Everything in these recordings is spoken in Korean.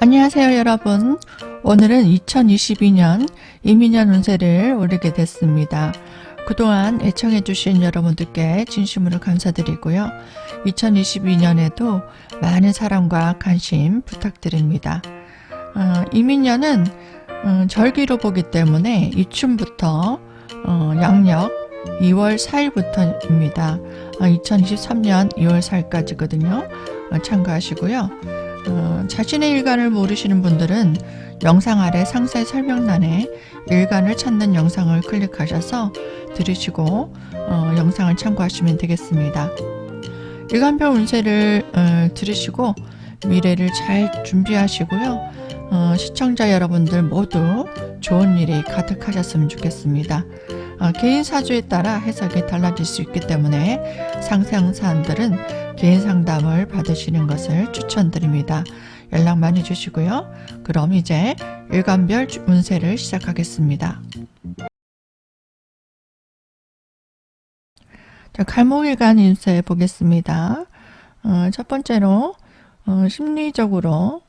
안녕하세요 여러분. 오늘은 2022년 이민년 운세를 올리게 됐습니다. 그동안 애청해주신 여러분들께 진심으로 감사드리고요. 2022년에도 많은 사랑과 관심 부탁드립니다. 이민년은 절기로 보기 때문에 이춘부터 양력 2월 4일부터입니다. 2023년 2월 4일까지거든요. 참고하시고요. 자신의 일간을 모르시는 분들은 영상 아래 상세 설명란에 일간을 찾는 영상을 클릭하셔서 들으시고 영상을 참고하시면 되겠습니다. 일간별 운세를 들으시고 미래를 잘 준비하시고요. 시청자 여러분들 모두 좋은 일이 가득하셨으면 좋겠습니다. 개인 사주에 따라 해석이 달라질 수 있기 때문에 상세한 사안들은 개인 상담을 받으시는 것을 추천드립니다. 연락 많이 주시고요. 그럼 이제 일간별 운세를 시작하겠습니다. 자, 갈목일간 운세 보겠습니다. 첫 번째로 심리적으로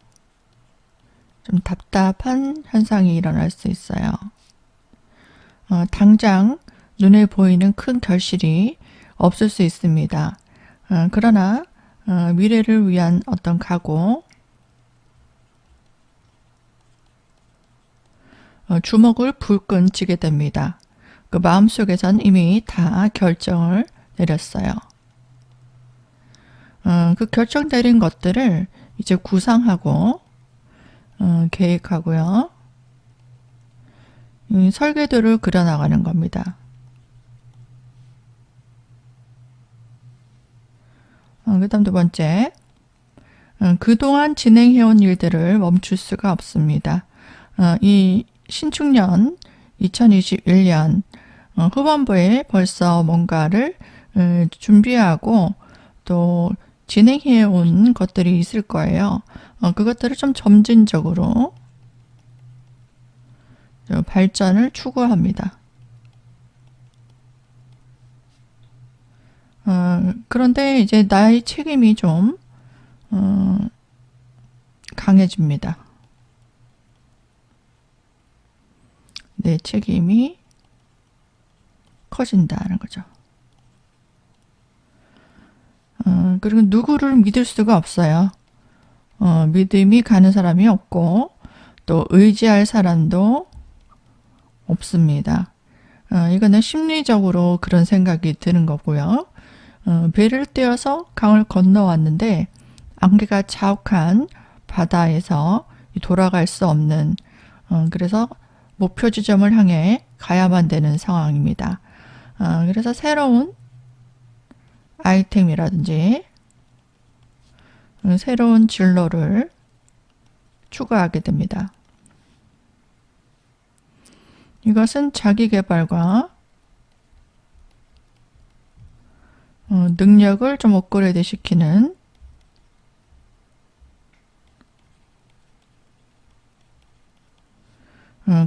좀 답답한 현상이 일어날 수 있어요. 당장 눈에 보이는 큰 결실이 없을 수 있습니다. 그러나 미래를 위한 어떤 각오, 주먹을 불끈 쥐게 됩니다. 그 마음속에선 이미 다 결정을 내렸어요. 그 결정 내린 것들을 이제 구상하고 계획하고요. 설계도를 그려나가는 겁니다. 그 다음 두 번째, 그동안 진행해온 일들을 멈출 수가 없습니다. 이 신축년 2021년 후반부에 벌써 뭔가를 준비하고 또 진행해온 것들이 있을 거예요. 그것들을 좀 점진적으로 발전을 추구합니다. 그런데 이제 나의 책임이 좀 강해집니다. 내 책임이 커진다는 거죠. 그리고 누구를 믿을 수가 없어요. 믿음이 가는 사람이 없고 또 의지할 사람도 없습니다. 이거는 심리적으로 그런 생각이 드는 거고요. 배를 떼어서 강을 건너왔는데 안개가 자욱한 바다에서 돌아갈 수 없는 그래서 목표 지점을 향해 가야만 되는 상황입니다. 그래서 새로운 아이템이라든지 새로운 진로를 추구하게 됩니다. 이것은 자기 개발과 능력을 좀 업그레이드 시키는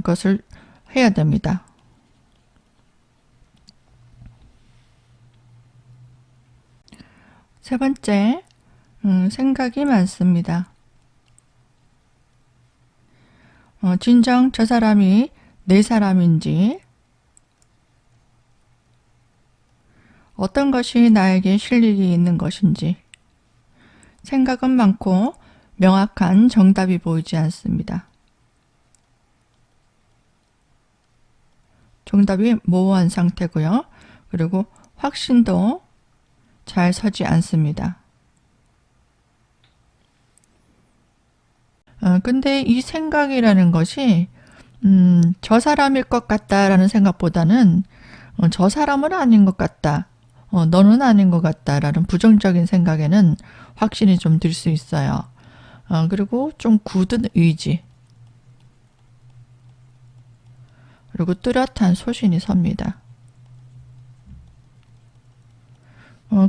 것을 해야 됩니다. 세 번째, 생각이 많습니다. 진정 저 사람이 내 사람인지 어떤 것이 나에게 실력이 있는 것인지 생각은 많고 명확한 정답이 보이지 않습니다. 정답이 모호한 상태고요. 그리고 확신도 잘 서지 않습니다. 근데 이 생각이라는 것이 저 사람일 것 같다라는 생각보다는 저 사람은 아닌 것 같다. 너는 아닌 것 같다라는 부정적인 생각에는 확신이 좀 들 수 있어요. 그리고 좀 굳은 의지. 그리고 뚜렷한 소신이 섭니다.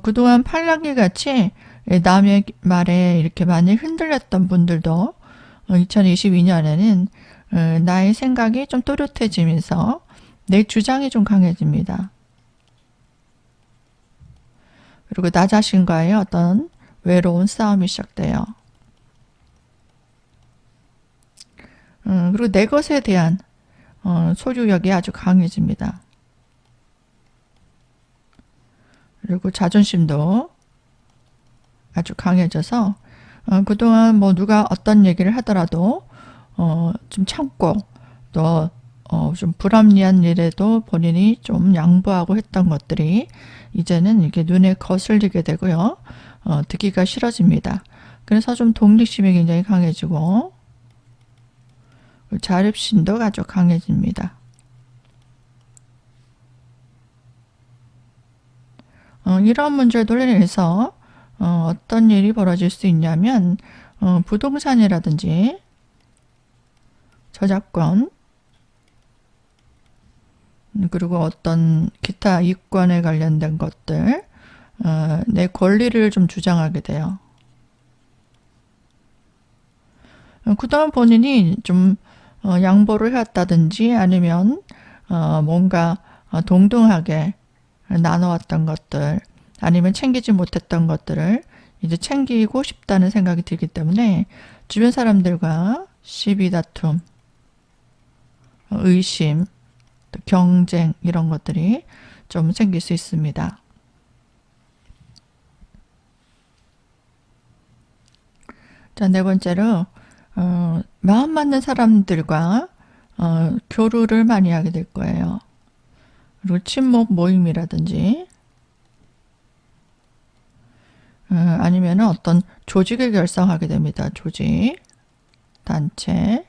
그동안 팔랑귀 같이 남의 말에 이렇게 많이 흔들렸던 분들도 2022년에는 나의 생각이 좀 또렷해지면서 내 주장이 좀 강해집니다. 그리고 나 자신과의 어떤 외로운 싸움이 시작돼요. 그리고 내 것에 대한 소유욕이 아주 강해집니다. 그리고 자존심도 아주 강해져서 그동안 뭐 누가 어떤 얘기를 하더라도 좀 참고 또 좀 불합리한 일에도 본인이 좀 양보하고 했던 것들이 이제는 이렇게 눈에 거슬리게 되고요. 듣기가 싫어집니다. 그래서 좀 독립심이 굉장히 강해지고 자립심도 아주 강해집니다. 이런 문제들로 인해서 어떤 일이 벌어질 수 있냐면 부동산이라든지 저작권 그리고 어떤 기타 이권에 관련된 것들 내 권리를 좀 주장하게 돼요. 그동안 본인이 좀 양보를 해왔다든지 아니면 뭔가 동등하게 나눠왔던 것들 아니면 챙기지 못했던 것들을 이제 챙기고 싶다는 생각이 들기 때문에 주변 사람들과 시비 다툼, 의심, 또 경쟁 이런 것들이 좀 생길 수 있습니다. 자, 네 번째로 마음 맞는 사람들과 교류를 많이 하게 될 거예요. 그리고 친목 모임이라든지 아니면 어떤 조직을 결성하게 됩니다. 조직, 단체.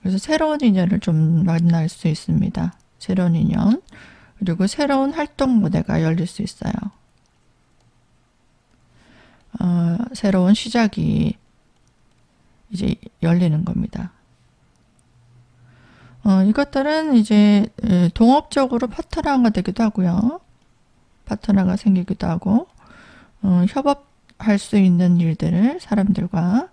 그래서 새로운 인연을 좀 만날 수 있습니다. 새로운 인연. 그리고 새로운 활동 무대가 열릴 수 있어요. 새로운 시작이 이제 열리는 겁니다. 이것들은 이제 동업적으로 파트너가 되기도 하고요. 파트너가 생기기도 하고 협업할 수 있는 일들을 사람들과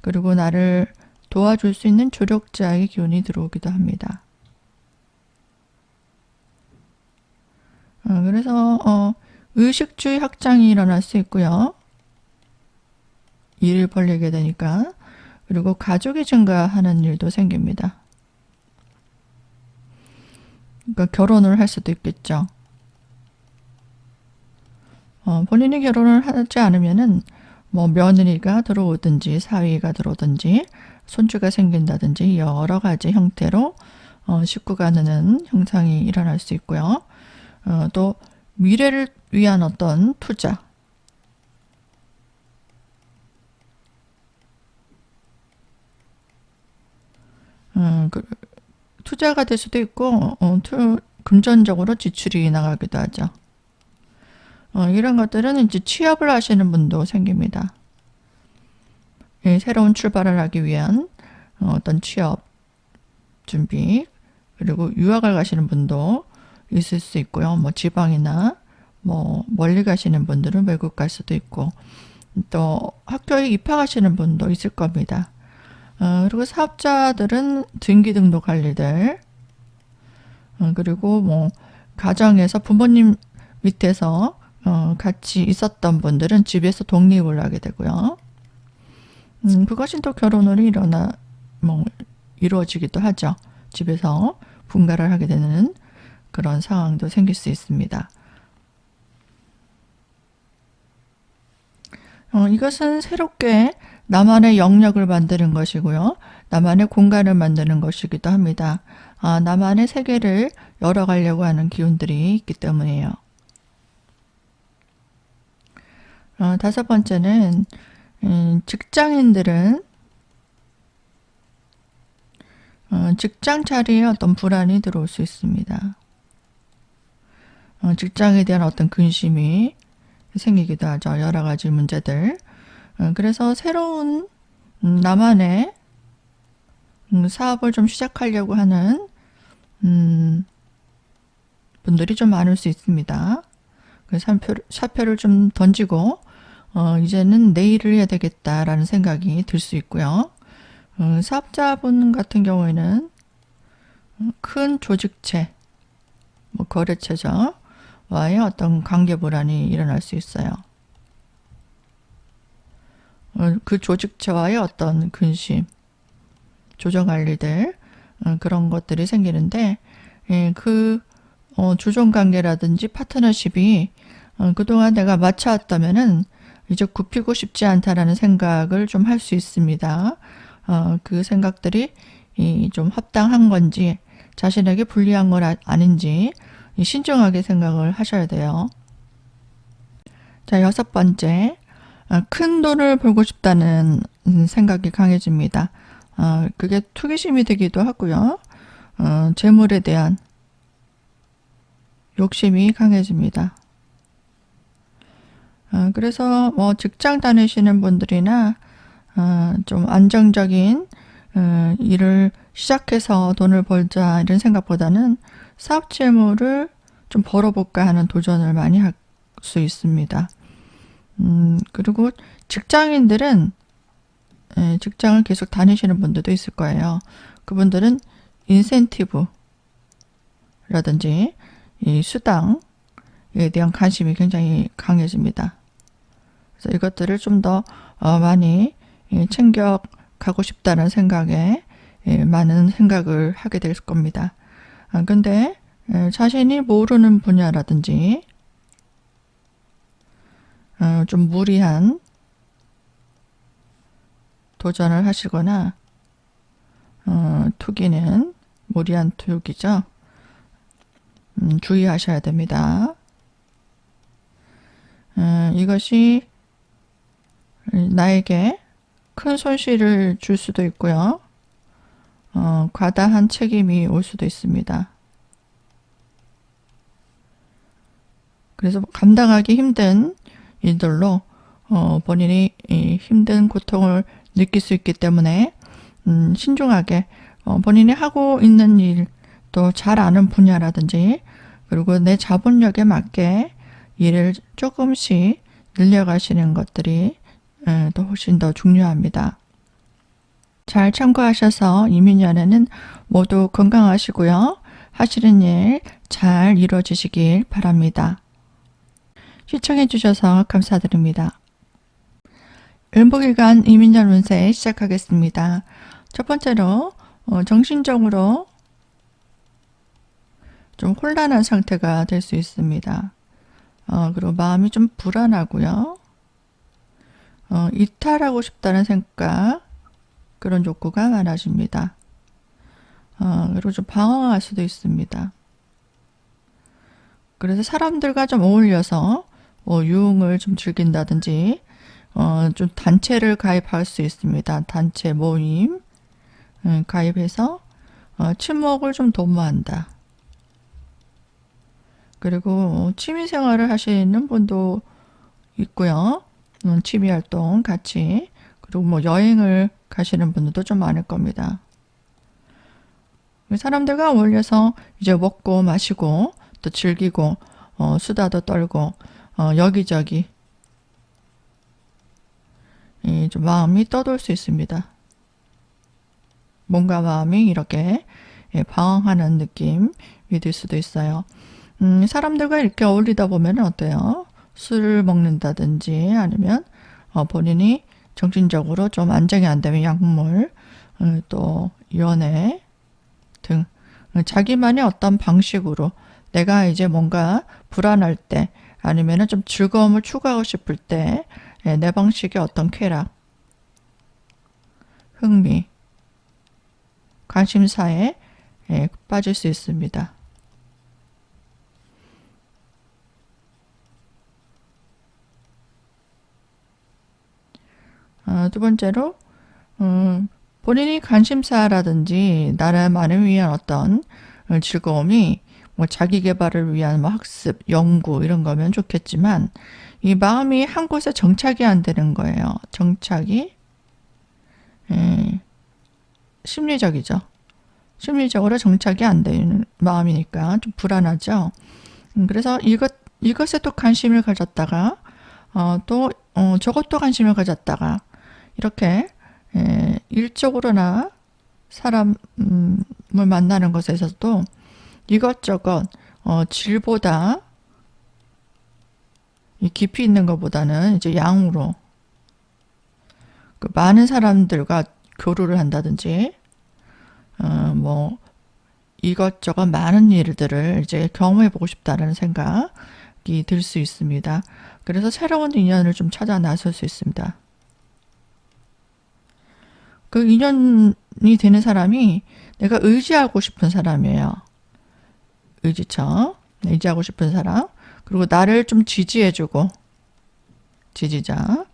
그리고 나를 도와줄 수 있는 조력자의 기운이 들어오기도 합니다. 그래서 의식주의 확장이 일어날 수 있고요. 일을 벌리게 되니까 그리고 가족이 증가하는 일도 생깁니다. 그러니까 결혼을 할 수도 있겠죠. 본인이 결혼을 하지 않으면은 뭐 며느리가 들어오든지 사위가 들어오든지 손주가 생긴다든지 여러 가지 형태로 식구가 느는 현상이 일어날 수 있고요. 또 미래를 위한 어떤 투자 투자가 될 수도 있고 금전적으로 지출이 나가기도 하죠. 이런 것들은 이제 취업을 하시는 분도 생깁니다. 새로운 출발을 하기 위한 어떤 취업 준비 그리고 유학을 가시는 분도 있을 수 있고요. 뭐 지방이나 뭐 멀리 가시는 분들은 외국 갈 수도 있고 또 학교에 입학하시는 분도 있을 겁니다. 그리고 사업자들은 등기 등록할 일들 그리고 뭐 가정에서 부모님 밑에서 같이 있었던 분들은 집에서 독립을 하게 되고요. 그것이 또 결혼으로 이루어지기도 하죠. 집에서 분가를 하게 되는 그런 상황도 생길 수 있습니다. 이것은 새롭게 나만의 영역을 만드는 것이고요. 나만의 공간을 만드는 것이기도 합니다. 나만의 세계를 열어가려고 하는 기운들이 있기 때문이에요. 다섯 번째는 직장인들은 직장 자리에 어떤 불안이 들어올 수 있습니다. 직장에 대한 어떤 근심이 생기기도 하죠. 여러 가지 문제들. 그래서 새로운 나만의 사업을 좀 시작하려고 하는 분들이 좀 많을 수 있습니다. 그래서 사표를 좀 던지고 이제는 내 일을 해야 되겠다라는 생각이 들 수 있고요. 사업자분 같은 경우에는 큰 조직체, 뭐 거래처죠. 와의 어떤 관계 불안이 일어날 수 있어요. 그 조직체와의 어떤 근심, 조정할 일들, 그런 것들이 생기는데, 예, 그 주종관계라든지 파트너십이 그동안 내가 맞춰왔다면은 이제 굽히고 싶지 않다라는 생각을 좀 할 수 있습니다. 그 생각들이 좀 합당한 건지 자신에게 불리한 건 아닌지 신중하게 생각을 하셔야 돼요. 자, 6번째, 큰 돈을 벌고 싶다는 생각이 강해집니다. 그게 투기심이 되기도 하고요. 재물에 대한 욕심이 강해집니다. 그래서 뭐 직장 다니시는 분들이나 좀 안정적인 일을 시작해서 돈을 벌자 이런 생각보다는 사업 재물을 좀 벌어볼까 하는 도전을 많이 할 수 있습니다. 그리고 직장인들은 직장을 계속 다니시는 분들도 있을 거예요. 그분들은 인센티브라든지 이 수당에 대한 관심이 굉장히 강해집니다. 그래서 이것들을 좀 더 많이 챙겨 가고 싶다는 생각에 많은 생각을 하게 될 겁니다. 근데 자신이 모르는 분야라든지 좀 무리한 도전을 하시거나 투기는 무리한 투기죠. 주의하셔야 됩니다. 이것이 나에게 큰 손실을 줄 수도 있고요. 과다한 책임이 올 수도 있습니다. 그래서 감당하기 힘든 일들로 본인이 힘든 고통을 느낄 수 있기 때문에 신중하게 본인이 하고 있는 일, 또 잘 아는 분야라든지 그리고 내 자본력에 맞게 일을 조금씩 늘려가시는 것들이 또 훨씬 더 중요합니다. 잘 참고하셔서 이민년에는 모두 건강하시고요. 하시는 일 잘 이루어지시길 바랍니다. 시청해 주셔서 감사드립니다. 을목일간 이민년 운세 시작하겠습니다. 첫 번째로 정신적으로 좀 혼란한 상태가 될 수 있습니다. 그리고 마음이 좀 불안하고요. 이탈하고 싶다는 생각, 그런 욕구가 많아집니다. 그리고 좀 방황할 수도 있습니다. 그래서 사람들과 좀 어울려서 유흥을 좀 즐긴다든지 좀 단체를 가입할 수 있습니다. 단체 모임 가입해서 친목을 좀 도모한다. 그리고 취미생활을 하시는 분도 있고요. 취미활동 같이, 그리고 뭐 여행을 가시는 분들도 좀 많을 겁니다. 사람들과 어울려서 이제 먹고 마시고 또 즐기고 수다도 떨고 여기저기 좀 마음이 떠돌 수 있습니다. 뭔가 마음이 이렇게 방황하는 느낌이 들 수도 있어요. 사람들과 이렇게 어울리다 보면 어때요? 술을 먹는다든지 아니면 본인이 정신적으로 좀 안정이 안 되면 약물, 또 연애 등 자기만의 어떤 방식으로 내가 이제 뭔가 불안할 때 아니면 좀 즐거움을 추구하고 싶을 때 내 방식의 어떤 쾌락, 흥미, 관심사에 빠질 수 있습니다. 두 번째로 본인이 관심사라든지 나라만을 위한 어떤 즐거움이 뭐 자기 개발을 위한 뭐 학습, 연구 이런 거면 좋겠지만 이 마음이 한 곳에 정착이 안 되는 거예요. 정착이 심리적이죠. 심리적으로 정착이 안 되는 마음이니까 좀 불안하죠. 그래서 이것에 또 관심을 가졌다가 또 저것도 관심을 가졌다가 이렇게 일적으로나 사람을 만나는 것에서도 이것저것 질보다 이 깊이 있는 것보다는 이제 양으로 그 많은 사람들과 교류를 한다든지, 뭐 이것저것 많은 일들을 이제 경험해보고 싶다라는 생각이 들 수 있습니다. 그래서 새로운 인연을 좀 찾아 나설 수 있습니다. 그 인연이 되는 사람이 내가 의지하고 싶은 사람이에요. 의지하고 싶은 사람. 그리고 나를 좀 지지해주고, 지지자,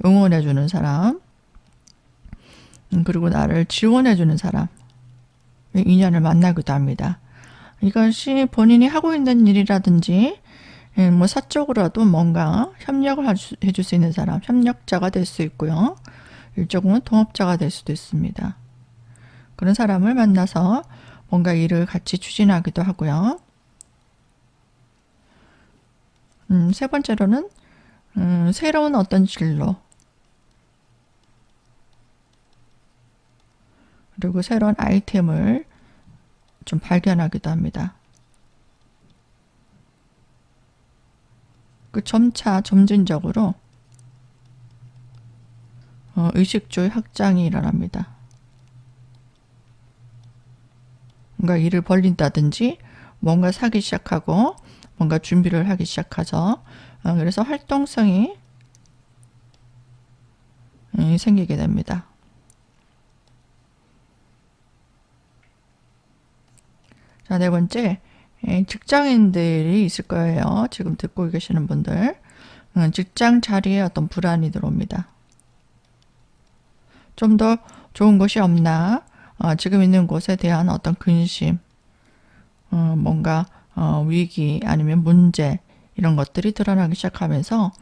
응원해주는 사람, 그리고 나를 지원해주는 사람, 인연을 만나기도 합니다. 이것이 본인이 하고 있는 일이라든지, 뭐 사적으로라도 뭔가 협력을 해줄 수 있는 사람, 협력자가 될 수 있고요. 일종은 동업자가 될 수도 있습니다. 그런 사람을 만나서 뭔가 일을 같이 추진하기도 하고요. 세 번째로는 새로운 어떤 진로, 그리고 새로운 아이템을 좀 발견하기도 합니다. 그 점진적으로 의식주의 확장이 일어납니다. 뭔가 일을 벌린다든지 뭔가 사기 시작하고 뭔가 준비를 하기 시작하죠. 그래서 활동성이 생기게 됩니다. 자, 네 번째, 직장인들이 있을 거예요. 지금 듣고 계시는 분들. 직장 자리에 어떤 불안이 들어옵니다. 좀 더 좋은 곳이 없나? 지금 있는 곳에 대한 어떤 근심, 뭔가 위기 아니면 문제 이런 것들이 드러나기 시작하면서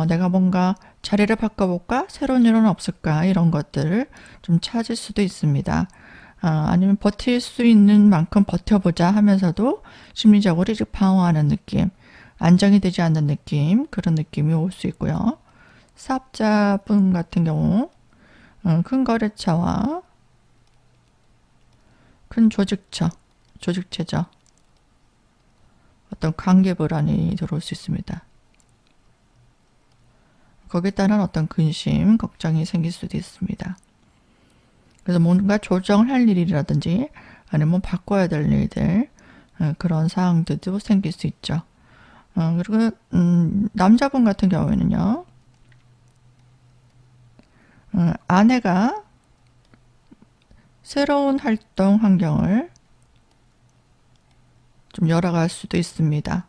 내가 뭔가 자리를 바꿔볼까? 새로운 일은 없을까? 이런 것들을 좀 찾을 수도 있습니다. 아니면 버틸 수 있는 만큼 버텨보자 하면서도 심리적으로 방어하는 느낌, 안정이 되지 않는 느낌, 그런 느낌이 올 수 있고요. 사업자분 같은 경우 큰 거래처와 큰 조직체죠. 어떤 관계 불안이 들어올 수 있습니다. 거기에 따른 어떤 근심, 걱정이 생길 수도 있습니다. 그래서 뭔가 조정을 할 일이라든지 아니면 바꿔야 될 일들, 그런 사항들도 생길 수 있죠. 그리고 남자분 같은 경우에는요. 아내가 새로운 활동 환경을 좀 열어갈 수도 있습니다.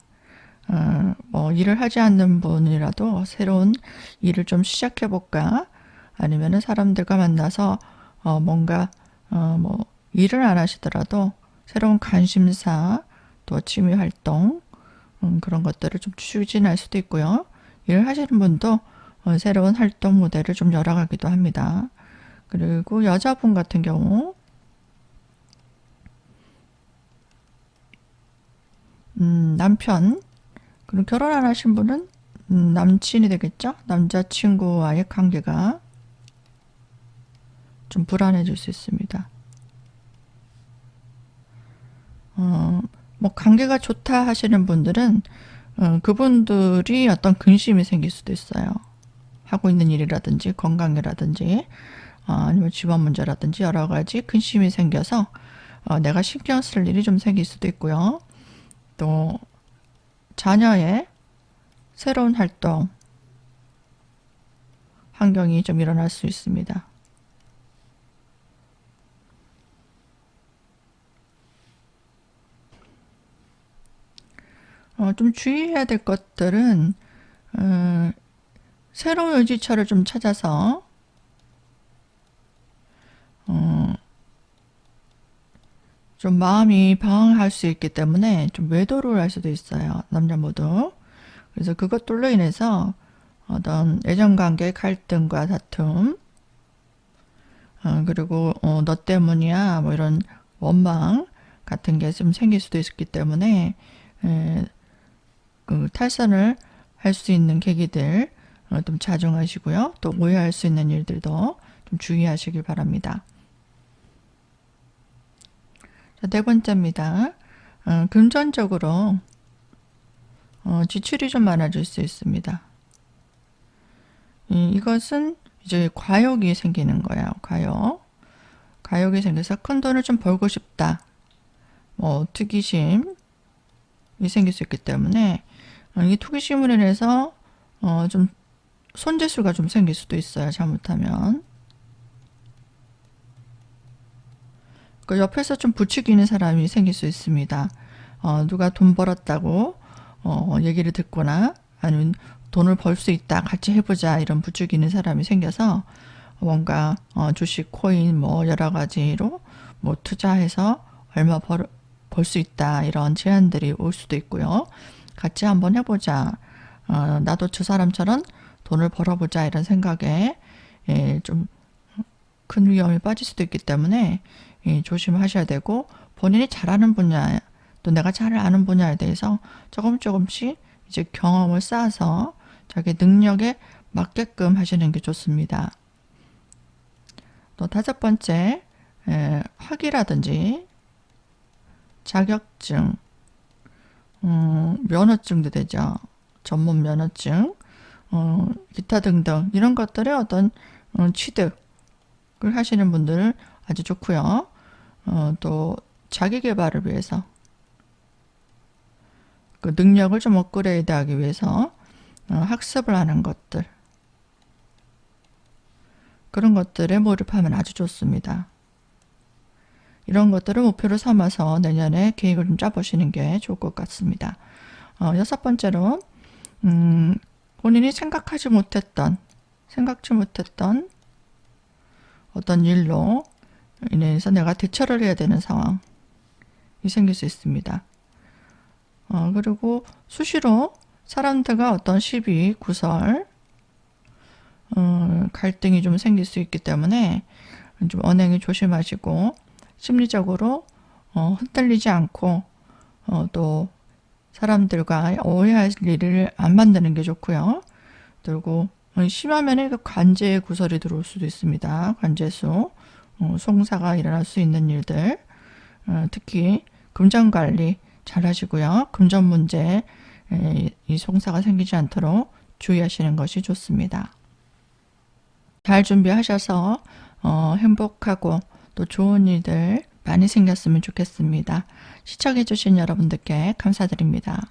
뭐 일을 하지 않는 분이라도 새로운 일을 좀 시작해볼까? 아니면은 사람들과 만나서 뭔가 뭐 일을 안 하시더라도 새로운 관심사, 또 취미 활동 그런 것들을 좀 추진할 수도 있고요. 일을 하시는 분도 새로운 활동 무대를 좀 열어가기도 합니다. 그리고 여자분 같은 경우 남편, 그리고 결혼 안 하신 분은 남친이 되겠죠? 남자친구와의 관계가 좀 불안해질 수 있습니다. 뭐 관계가 좋다 하시는 분들은 그분들이 어떤 근심이 생길 수도 있어요. 하고 있는 일이라든지 건강이라든지 아니면 집안 문제라든지 여러 가지 근심이 생겨서 내가 신경 쓸 일이 좀 생길 수도 있고요. 또 자녀의 새로운 활동 환경이 좀 일어날 수 있습니다. 좀 주의해야 될 것들은 새로운 의지처를 좀 찾아서 좀 마음이 방황할 수 있기 때문에 좀 외도를 할 수도 있어요. 남녀 모두. 그래서 그것들로 인해서 어떤 애정관계 갈등과 다툼, 그리고 너 때문이야 뭐 이런 원망 같은 게 좀 생길 수도 있기 때문에 그 탈선을 할 수 있는 계기들 좀 자중하시고요. 또 오해할 수 있는 일들도 좀 주의하시길 바랍니다. 자, 네 번째입니다. 금전적으로 지출이 좀 많아질 수 있습니다. 이것은 이제 과욕이 생기는 거야. 과욕이 생겨서 큰 돈을 좀 벌고 싶다. 투기심이 생길 수 있기 때문에 이 투기심으로 인해서 좀 손재수가 좀 생길 수도 있어요. 잘못하면. 그 옆에서 좀 부추기는 사람이 생길 수 있습니다. 누가 돈 벌었다고 얘기를 듣거나 아니면 돈을 벌 수 있다, 같이 해보자, 이런 부추기는 사람이 생겨서 뭔가 주식, 코인 여러 가지로 투자해서 얼마 벌 수 있다, 이런 제안들이 올 수도 있고요. 같이 한번 해보자, 나도 저 사람처럼 돈을 벌어보자, 이런 생각에 좀 큰 위험에 빠질 수도 있기 때문에 조심하셔야 되고, 본인이 잘하는 분야, 또 내가 잘 아는 분야에 대해서 조금씩 이제 경험을 쌓아서 자기 능력에 맞게끔 하시는 게 좋습니다. 또 5번째, 학위라든지 자격증, 면허증도 되죠. 전문 면허증, 기타 등등 이런 것들의 어떤 취득을 하시는 분들 아주 좋고요. 또 자기 개발을 위해서 그 능력을 좀 업그레이드하기 위해서 학습을 하는 것들, 그런 것들에 몰입하면 아주 좋습니다. 이런 것들을 목표로 삼아서 내년에 계획을 좀 짜보시는 게 좋을 것 같습니다. 6번째로 본인이 생각지 못했던 어떤 일로 인해서 내가 대처를 해야 되는 상황이 생길 수 있습니다. 그리고 수시로 사람들과 어떤 시비, 구설, 갈등이 좀 생길 수 있기 때문에 좀 언행이 조심하시고, 심리적으로 흔들리지 않고 또 사람들과 오해할 일을 안 만드는 게 좋고요. 그리고 심하면 관제 구설이 들어올 수도 있습니다. 관제수, 송사가 일어날 수 있는 일들, 특히 금전관리 잘 하시고요. 금전 문제, 이 송사가 생기지 않도록 주의하시는 것이 좋습니다. 잘 준비하셔서 행복하고 또 좋은 일들 많이 생겼으면 좋겠습니다. 시청해주신 여러분들께 감사드립니다.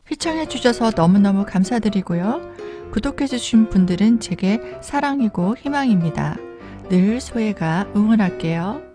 시청해주셔서 너무너무 감사드리고요. 구독해주신 분들은 제게 사랑이고 희망입니다. 늘 소혜가 응원할게요.